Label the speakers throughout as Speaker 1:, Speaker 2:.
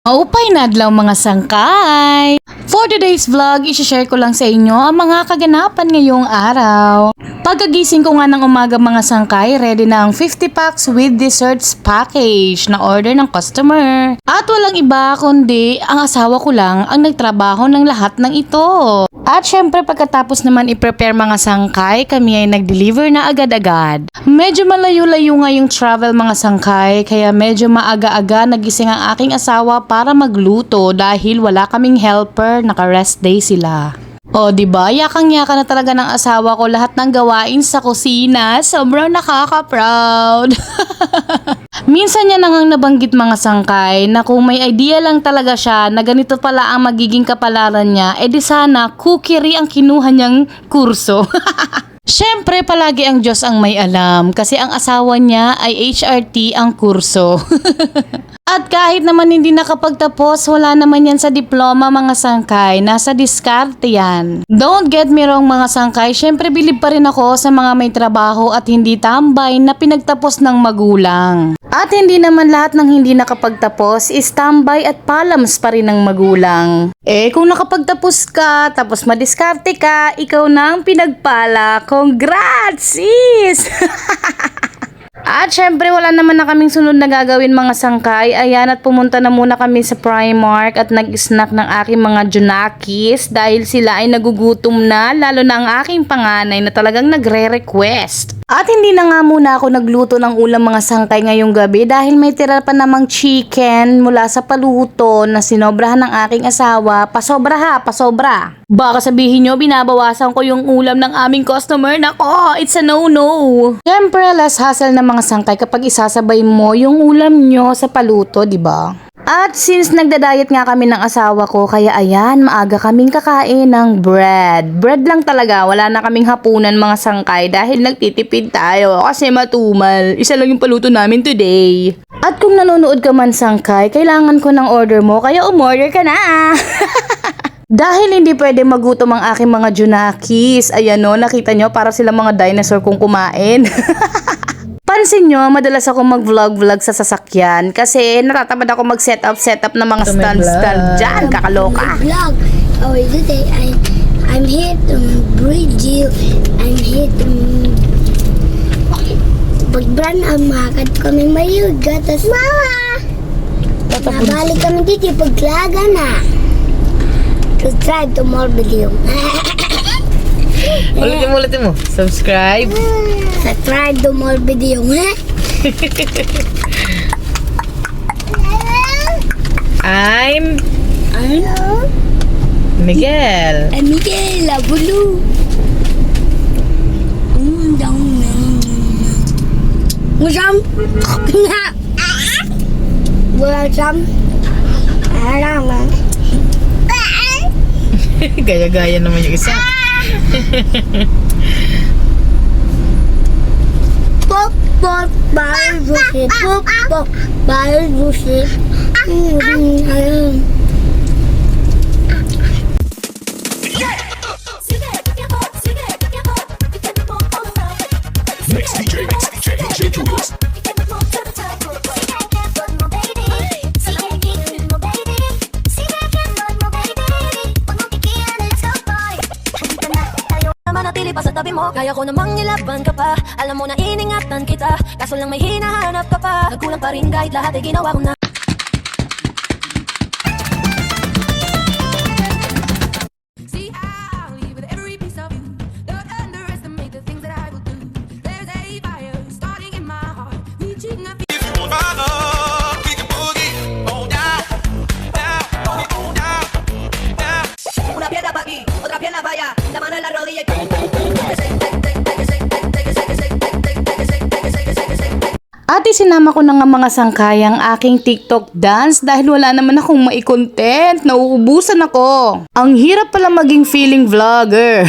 Speaker 1: Maupay na adlaw mga sangkay! For today's vlog, isi-share ko lang sa inyo ang mga kaganapan ngayong araw. Pagkagising ko nga ng umaga mga sangkay, ready na ang 50 packs with desserts package na order ng customer. At walang iba kundi ang asawa ko lang ang nagtrabaho ng lahat ng ito. At syempre pagkatapos naman i-prepare mga sangkay, kami ay nag-deliver na agad-agad. Medyo malayo-layo nga yung travel mga sangkay, kaya medyo maaga-aga nagising ang aking asawa para magluto dahil wala kaming helper, naka-rest day sila. O diba, yakang-yaka na talaga ng asawa ko lahat ng gawain sa kusina, sobrang nakaka-proud. Minsan niya nang nabanggit mga sangkay na kung may idea lang talaga siya na ganito pala ang magiging kapalaran niya, edi sana cookery ang kinuha niyang kurso. Siyempre, palagi ang Diyos ang may alam kasi ang asawa niya ay HRT ang kurso. At kahit naman hindi nakapagtapos, wala naman yan sa diploma mga sangkay, nasa diskarte yan. Don't get me wrong mga sangkay, siyempre bilib pa rin ako sa mga may trabaho at hindi tambay na pinagtapos ng magulang. At hindi naman lahat ng hindi nakapagtapos is tambay at palams pa rin ng magulang. Kung nakapagtapos ka, tapos madiskarte ka, ikaw na ang pinagpala. Congrats, sis! At syempre wala naman na kaming sunod na gagawin mga sangkay. Ayan, at pumunta na muna kami sa Primark at nag-snack ng aking mga junakis dahil sila ay nagugutom na, lalo na ang aking panganay na talagang nagre-request. At hindi na nga muna ako nagluto ng ulam mga sangkay ngayong gabi dahil may tira pa namang chicken mula sa paluto na sinobrahan ng aking asawa. Pasobra. Baka sabihin nyo, binabawasan ko yung ulam ng aming customer. Nako, it's a no-no. Siyempre, less hassle na mga sangkay kapag isasabay mo yung ulam nyo sa paluto, di ba? At since nagda-diet nga kami ng asawa ko, kaya ayan, maaga kaming kakain ng bread. Bread lang talaga, wala na kaming hapunan mga sangkay dahil nagtitipid tayo kasi matumal. Isa lang yung paluto namin today. At kung nanonood ka man sangkay, kailangan ko ng order mo, kaya umorder ka na. Dahil hindi pwede magutom ang aking mga junakis. Ayan o, nakita nyo, para sila mga dinosaur kung kumain. Pansin nyo, madalas ako mag-vlog sa sasakyan kasi natatamad ako mag-setup ng mga stand dyan, kakaloka.
Speaker 2: Vlog. Oh, today I'm here to bridge you. I'm here to pag-brand ang makakad kami mayuga. Tas mama! Nabalik kami dito paglaga na. Subscribe to more video.
Speaker 3: Ulitin mo. Subscribe.
Speaker 2: Subscribe to more video.
Speaker 3: I'm Miguel.
Speaker 2: Miguel Abulu. Musam. Musam. Araman.
Speaker 3: Gaya-gaya naman yung isa.
Speaker 2: Pop, pop, bye, bullshit. Pop, pop, bye, bullshit.
Speaker 4: DJ Julius.
Speaker 5: Manatili pa sa tabi mo, kaya ko namang ilaban ka pa. Alam mo na iningatan kita, kaso lang may hinahanap ka pa. Nagkulang pa rin kahit lahat ay ginawa ko na. See, I'll leave with every piece of you. Don't underestimate the things that I will do. There's a fire starting in my heart, reaching up. Una pierna pa' aquí, otra pierna pa' allá, la mano en la rodilla y
Speaker 1: At isinama ko na nga mga sangkay ang aking TikTok dance dahil wala naman akong mai-content. Nauubusan ako. Ang hirap pala maging feeling vlogger.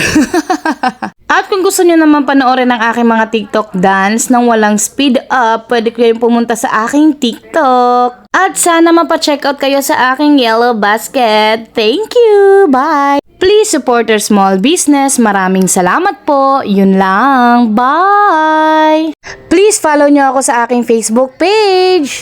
Speaker 1: At kung gusto nyo naman panoorin ang aking mga TikTok dance nang walang speed up, pwede kayong pumunta sa aking TikTok. At sana mapacheck out kayo sa aking yellow basket. Thank you! Bye! Please support your small business. Maraming salamat po. Yun lang. Bye! Please follow nyo ako sa aking Facebook page.